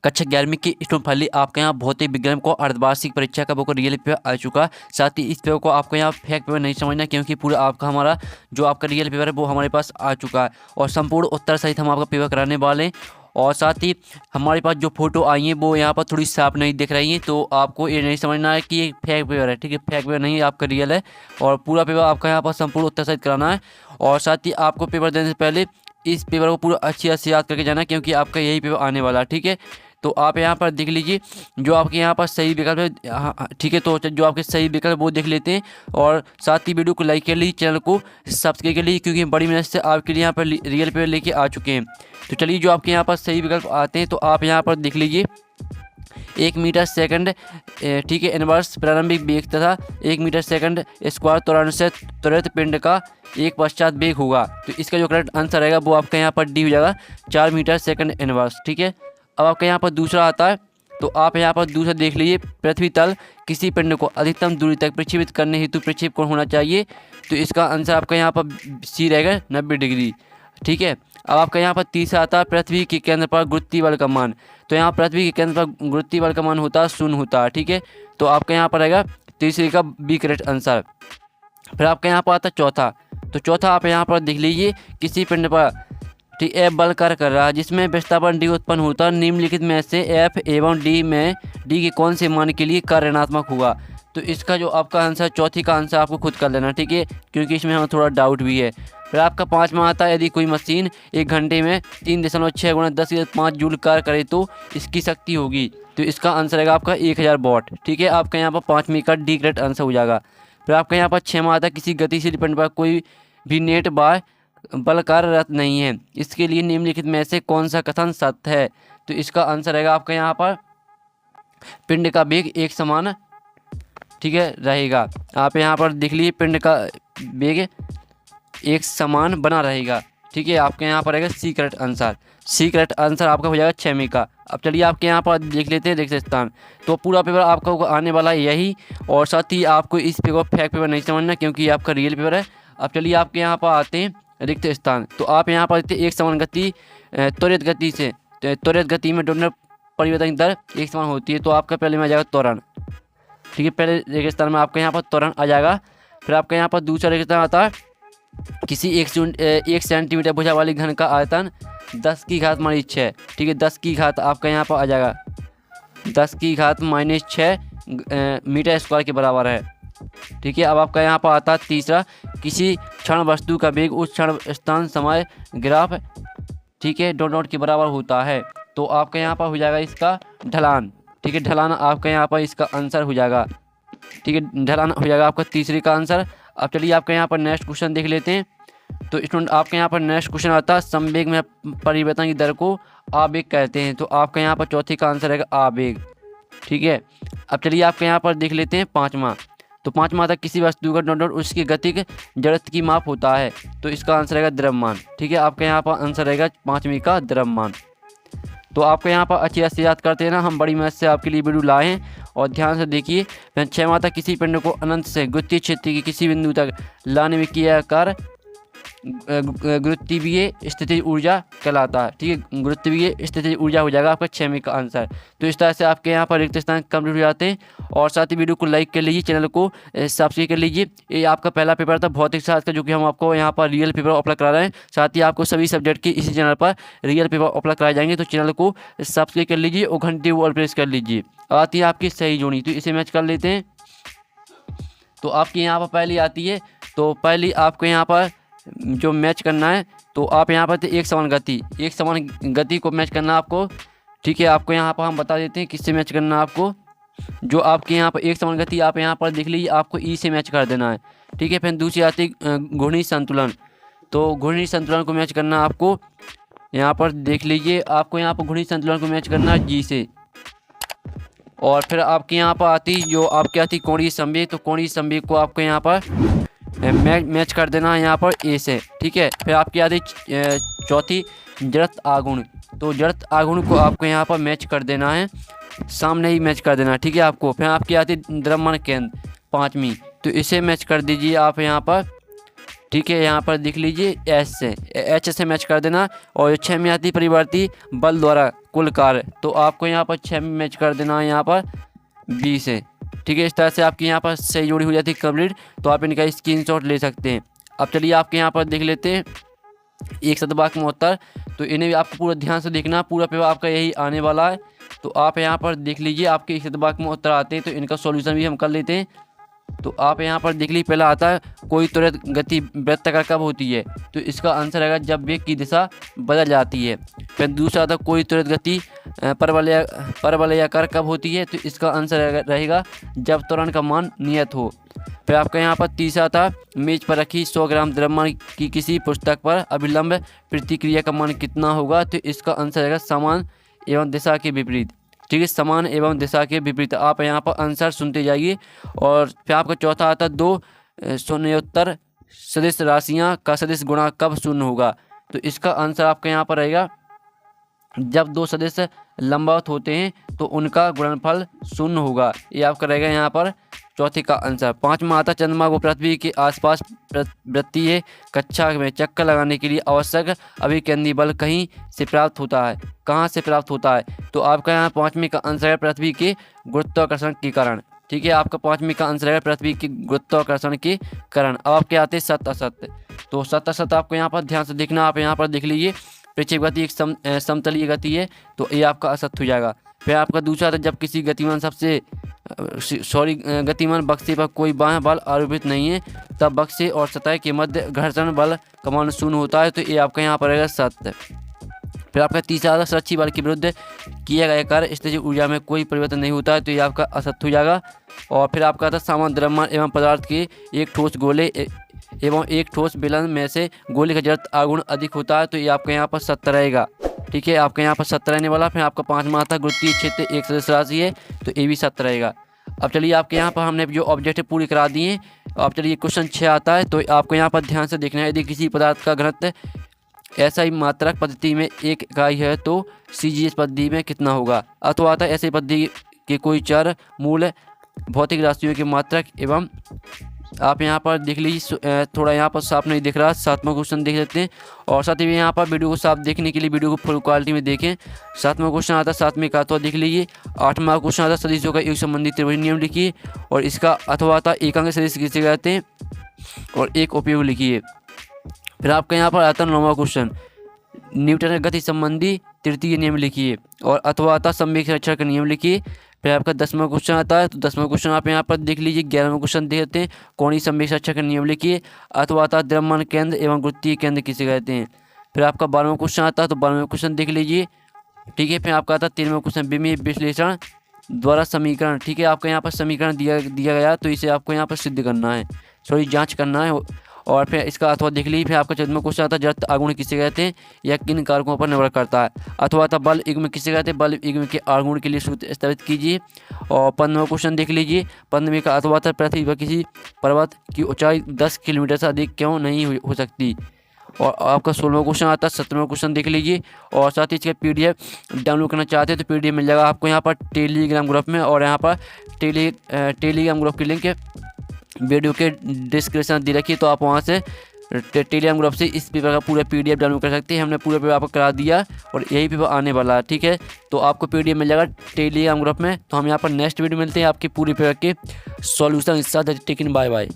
कक्षा 11वीं की स्टूडेंट फाइनली आपके यहाँ भौतिक विज्ञान को अर्धवार्षिक परीक्षा का वो रियल पेपर आ चुका। साथ ही इस पेपर को आपको यहाँ फेक पेपर नहीं समझना, क्योंकि पूरा आपका हमारा जो आपका रियल पेपर है वो हमारे पास आ चुका है और संपूर्ण उत्तर सहित हम आपका पेपर कराने वाले हैं। और साथ ही हमारे पास जो फोटो आई हैं वो यहाँ पर थोड़ी साफ नहीं दिख रही हैं, तो आपको ये नहीं समझना है कि ये फेक पेपर है। ठीक है, फेक पेपर नहीं, आपका रियल है और पूरा पेपर आपका यहाँ पर संपूर्ण उत्तर सहित कराना है। और साथ ही आपको पेपर देने से पहले इस पेपर को पूरा अच्छी तरह से याद करके जाना, क्योंकि आपका यही पेपर आने वाला है। ठीक है, तो आप यहाँ पर देख लीजिए जो आपके यहाँ पर सही विकल्प है। हाँ ठीक है, तो जो आपके सही विकल्प वो देख लेते हैं और साथ ही वीडियो को लाइक कर लीजिए, चैनल को सब्सक्राइब कर लीजिए, क्योंकि बड़ी मेहनत से आपके लिए यहाँ पर रियल पेपर लेके आ चुके हैं। तो चलिए जो आपके यहाँ पर सही विकल्प आते हैं तो आप यहाँ पर देख लीजिए 1 मीटर सेकंड, ठीक है, इनवर्स प्रारंभिक वेग तथा 1 मीटर सेकंड स्क्वायर त्वरण से त्वरित पिंड का एक पश्चात वेग होगा। तो इसका जो करेक्ट आंसर रहेगा वो आपका यहाँ पर डी हो जाएगा, 4 मीटर सेकंड इनवर्स। ठीक है, अब आपका यहाँ पर दूसरा आता है, तो आप यहाँ पर दूसरा देख लीजिए, पृथ्वी तल किसी पिंड को अधिकतम दूरी तक प्रक्षेपित करने हेतु प्रक्षेप कोण होना चाहिए। तो इसका आंसर आपका यहाँ पर सी रहेगा, 90 डिग्री। ठीक है, अब आपका यहाँ पर तीसरा आता है, पृथ्वी के केंद्र पर गुरुत्वीय बल का मान। तो यहाँ पृथ्वी के केंद्र पर गुरुत्वीय बल का मान होता है 0 होता है। ठीक है, तो आपका यहाँ पर रहेगा तीसरे का बी करेक्ट आंसर। फिर आपका यहाँ पर आता है चौथा, तो चौथा आप यहाँ पर देख लीजिए, किसी पिंड पर ठीक एफ बल कार्य कर रहा है जिसमें विस्थापन डी उत्पन्न होता है, निम्नलिखित में से एफ एवं डी में डी के कौन से मान के लिए कार्य ऋणात्मक होगा। तो इसका जो आपका आंसर चौथी का आंसर आपको खुद कर लेना। ठीक है, क्योंकि इसमें हमें थोड़ा डाउट भी है। फिर आपका पाँचवा आता है, यदि कोई मशीन 1 घंटे में 3.6 × 10⁵ जूल कार्य करे तो इसकी शक्ति होगी। तो इसका आंसर रहेगा आपका 1000 वॉट। ठीक है, आपका यहाँ पर पाँचवीं का डी करेक्ट आंसर हो जाएगा। फिर आपका यहाँ पर छठवां आता है, किसी गतिशील पिंड पर कोई भी नेट बाय बल कार्यरत नहीं है, इसके लिए निम्नलिखित में से कौन सा कथन सत्य है। तो इसका आंसर रहेगा आपका यहाँ पर पिंड का वेग एक समान, ठीक है, रहेगा। आप यहाँ पर देख लीजिए पिंड का वेग एक समान बना रहेगा। ठीक है, आपके यहाँ पर रहेगा C correct answer. C correct answer आपका हो जाएगा 6वीं का। अब चलिए आपके यहाँ पर देख लेते हैं रिक्त स्थान। तो पूरा पेपर आपका आने वाला है यही, और साथ ही आपको इस पेपर फेक पेपर नहीं समझना, क्योंकि ये आपका रियल पेपर है। अब चलिए आपके यहाँ पर आते हैं रिक्त स्थान। तो आप यहाँ पर एक समान गति त्वरित गति से, त्वरित गति में दोनों परिवर्तन दर एक समान होती है। तो आपका पहले में आ जाएगा त्वरण। ठीक है, पहले रिक्त स्थान में आपका यहाँ पर त्वरण आ जाएगा। फिर आपका यहाँ पर दूसरा रिक्त स्थान आता है, किसी 1 सेंटीमीटर भुजा वाली घन का आयतन 10⁻⁶। ठीक है, 10 की घात आपका यहाँ पर आ जाएगा 10⁻⁻6 मीटर स्क्वायर के बराबर है। ठीक है, अब आपका यहाँ पर आता है तीसरा, किसी क्षण वस्तु का वेग उस क्षण स्थान समय ग्राफ, ठीक है, डॉट के बराबर होता है। तो आपका यहाँ पर हो जाएगा इसका ढलान। ठीक है, ढलान आपका यहाँ पर इसका आंसर हो जाएगा। ठीक है, ढलान हो जाएगा आपका तीसरे का आंसर। अब चलिए आपके यहाँ पर नेक्स्ट क्वेश्चन देख लेते हैं। तो स्टूडेंट आपके यहाँ पर नेक्स्ट क्वेश्चन आता है, संवेग में परिवर्तन की दर को आवेग कहते हैं। तो आपका यहाँ पर चौथे का आंसर रहेगा आवेग। ठीक है, अब चलिए आपके यहाँ पर देख लेते हैं पाँचवा। तो पाँचवा आता है, किसी वस्तु का डॉट उसकी गतिक जड़त्व की माप होता है। तो इसका आंसर रहेगा द्रव्यमान। ठीक है, आपके यहाँ पर आंसर रहेगा 5वीं का द्रव्यमान। तो आपको यहाँ पर अच्छी तरह से याद करते हैं ना, हम बड़ी मेहनत से आपके लिए वीडियो लाए हैं और ध्यान से देखिए। फिर 6वां आता है, किसी पिंड को अनंत से गुरुत्वीय क्षेत्र की किसी बिंदु तक लाने में किया कार्य गुरुत्वीय स्थितिज ऊर्जा कहलाता है। ठीक है, गुरुत्वीय स्थितिज ऊर्जा हो जाएगा आपका 6वीं का आंसर। तो इस तरह से आपके यहाँ पर रिक्त स्थान कंप्लीट हो जाते हैं। और साथ ही वीडियो को लाइक कर लीजिए, चैनल को सब्सक्राइब कर लीजिए। ये आपका पहला पेपर था भौतिक शास्त्र का, जो कि हम आपको यहाँ पर रियल पेपर अपलोड करा रहे हैं। साथ ही आपको सभी सब्जेक्ट के इसी चैनल पर रियल पेपर अपलोड कराए जाएंगे। तो चैनल को सब्सक्राइब कर लीजिए और घंटे को ऑल प्रेस कर लीजिए। आती है आपकी सही जोड़ी, तो इसे मैच कर लेते हैं। तो आपकी यहाँ पर पहली आती है, तो पहली आपको यहाँ पर जो मैच करना है, तो आप यहाँ पर एक समान गति को मैच करना आपको। ठीक है, आपको यहाँ पर हम बता देते हैं किससे मैच करना आपको। जो आपके यहाँ पर एक समान गति आप यहाँ पर देख लीजिए, आपको ई से मैच कर देना है। ठीक है, फिर दूसरी आती है घूर्णी संतुलन। तो घूर्णी संतुलन को मैच करना आपको यहाँ पर देख लीजिए, आपको यहाँ पर घूर्णी संतुलन को मैच करना है जी से। और फिर आपके यहाँ पर आती जो आपकी आती कोणीय संवेग। तो कोणीय संवेग को आपको यहाँ पर मैच कर देना है यहाँ पर ए से। ठीक है, फिर आपकी आती चौथी जड़त्व आघूर्ण। तो जड़त्व आघूर्ण को आपको यहाँ पर मैच कर देना है, सामने ही मैच कर देना है। ठीक है, आपको फिर आपकी आती द्रव्यमान केंद्र 5वीं। तो इसे मैच कर दीजिए आप यहाँ पर। ठीक है, यहाँ पर देख लीजिए एच से मैच कर देना, और 6 में आती परिवर्ती बल द्वारा कुल कार्य, तो आपको यहाँ पर 6 में मैच कर देना है यहाँ पर बी से। ठीक है, इस तरह से आपकी यहाँ पर सही जोड़ी हो जाती है कंप्लीट, तो आप इनका स्क्रीनशॉट ले सकते हैं। अब चलिए आपके यहाँ पर देख लेते हैं एक शतभाग में उत्तर, तो इन्हें भी आपको पूरा ध्यान से देखना, पूरा पेपर आपका यही आने वाला है। तो आप यहाँ पर देख लीजिए आपके एक शतभाग में उत्तर आते हैं, तो इनका सॉल्यूशन भी हम कर लेते हैं। तो आप यहाँ पर देख लीजिए, पहला आता है कोई त्वरित गति वृत्ताकार कब होती है, तो इसका आंसर रहेगा जब वेग की दिशा बदल जाती है। फिर दूसरा आता है कोई त्वरित गति परवलयाकार कब होती है, तो इसका आंसर रहेगा जब त्वरण का मान नियत हो। फिर आपका यहाँ पर तीसरा था मेज पर रखी 100 ग्राम द्रव्यमान की किसी पुस्तक पर अभिलंब प्रतिक्रिया का मान कितना होगा, तो इसका आंसर रहेगा समान एवं दिशा के विपरीत। ठीक है, समान एवं दिशा के विपरीत। आप यहाँ पर आंसर सुनते जाइए। और फिर आपका चौथा आता है 2 शून्योत्तर सदिश राशियाँ का सदिश गुणा कब शून्य होगा, तो इसका आंसर आपका यहाँ पर रहेगा जब 2 सदिश लंबवत होते हैं तो उनका गुणनफल शून्य होगा। ये आपका रहेगा यहाँ पर चौथे का आंसर। 5वां आता चंद्रमा को पृथ्वी के आसपास वृत्तीय कक्षा में चक्कर लगाने के लिए आवश्यक अभिकेंद्री बल कहीं से प्राप्त होता है, कहाँ से प्राप्त होता है, तो आपका यहाँ 5वें का आंसर है पृथ्वी के गुरुत्वाकर्षण के कारण। ठीक है, आपका 5वें का आंसर है पृथ्वी के गुरुत्वाकर्षण के कारण। अब आपके आते सत असत, तो सत असत आपको यहाँ पर ध्यान से देखना। आप यहाँ पर देख लीजिए प्रक्षेप गति एक समतलीय गति है, तो ये आपका असत हो जाएगा। फिर आपका दूसरा था जब किसी गतिमान बक्से पर कोई बाह्य बल आरोपित नहीं है तब बक्से और सतह के मध्य घर्षण बल का मान शून्य होता है, तो ये आपका यहाँ पर रहेगा सत्य। फिर आपका तीसरा था सुरक्षित बल के विरुद्ध किया गया कार्य स्थितिज ऊर्जा में कोई परिवर्तन नहीं होता है, तो ये आपका असत्य हो जाएगा। और फिर आपका था समान द्रव्यमान एवं पदार्थ के एक ठोस गोले एवं एक ठोस बेलन में से गोले का जड़त्व आगुण अधिक होता है, तो ये आपका यहाँ पर सत्य रहेगा। ठीक है, आपका यहाँ पर सत्य रहने वाला। फिर आपका 5वां आता गुरुत्वीय क्षेत्र एक सदिश राशि है, तो ये भी सत्य रहेगा। अब चलिए आपके यहाँ पर हमने जो ऑब्जेक्टिव पूरी करा दिए। अब चलिए क्वेश्चन 6 आता है, तो आपको यहाँ पर ध्यान से देखना है। यदि किसी पदार्थ का घनत्व ऐसा मात्रक पद्धति में 1 इकाई है तो CGS पद्धति में कितना होगा, अथवा आता ऐसी पद्धति के कोई चर मूल भौतिक राशियों के मात्रक एवं। आप यहाँ पर देख लीजिए, थोड़ा यहाँ पर साफ नहीं दिख रहा, 7वां क्वेश्चन देख लेते हैं। और साथ ही यहाँ पर वीडियो को साफ देखने के लिए वीडियो को फुल क्वालिटी में देखें। 7वां क्वेश्चन आता है 7वें का अथवा देख लीजिए। 8वां क्वेश्चन आता है सदिशों का एक संबंधी त्रिभुज नियम लिखिए, और इसका अथवा आता एकांक सदिश किसे कहते हैं, और एक उपयोग लिखिए। फिर आपका यहाँ पर आता है 9वां क्वेश्चन न्यूटन के गति संबंधी तृतीय नियम लिखिए, और अथवा आता संवेग संरक्षण का नियम लिखिए। फिर आपका 10वां क्वेश्चन आता है, तो 10वां क्वेश्चन आप यहाँ पर देख लीजिए। 11वां क्वेश्चन देखते हैं कोणीय संवेग संरक्षण का नियम लिखिए, अथवा आता द्रव्यमान केंद्र एवं गुरुत्वीय केंद्र किसे कहते हैं। फिर आपका 12वां क्वेश्चन आता है, तो 12वां क्वेश्चन देख लीजिए। ठीक है, फिर आपका आता है 13वां क्वेश्चन विमीय विश्लेषण द्वारा समीकरण। ठीक है, आपका यहाँ पर समीकरण दिया गया, तो इसे आपको यहाँ पर सिद्ध करना है, जाँच करना है। और फिर इसका अथवा देख लीजिए। फिर आपका 14वां क्वेश्चन आता है जड़त्व आगुण किसे कहते हैं, या किन कारकों पर निर्भर करता है, अथवा आता बल युग्म किसे कहते हैं, बल युग्म के आगुण के लिए सूत्र स्थापित कीजिए। और 15वां क्वेश्चन देख लीजिए। 15वें का अथवा आता पृथ्वी पर किसी पर्वत की ऊंचाई 10 किलोमीटर से अधिक क्यों नहीं हो सकती। और आपका 16वां क्वेश्चन आता है। 17वां क्वेश्चन देख लीजिए। और साथ ही इसका PDF डाउनलोड करना चाहते हैं तो PDF मिल जाएगा आपको यहाँ पर टेलीग्राम ग्रुप में, और यहाँ पर टेलीग्राम ग्रुप की लिंक वीडियो के डिस्क्रिप्शन दी रखी है, तो आप वहाँ से टेलीग्राम ग्रुप से इस पेपर का पूरा PDF डाउनलोड कर सकते हैं। हमने पूरा पेपर आपको करा दिया और यही पेपर आने वाला है। ठीक है, तो आपको PDF मिल जाएगा टेलीग्राम ग्रुप में। तो हम यहाँ पर नेक्स्ट वीडियो मिलते हैं आपके पूरे पेपर के सॉल्यूशन के साथ। टेकिन बाय बाय।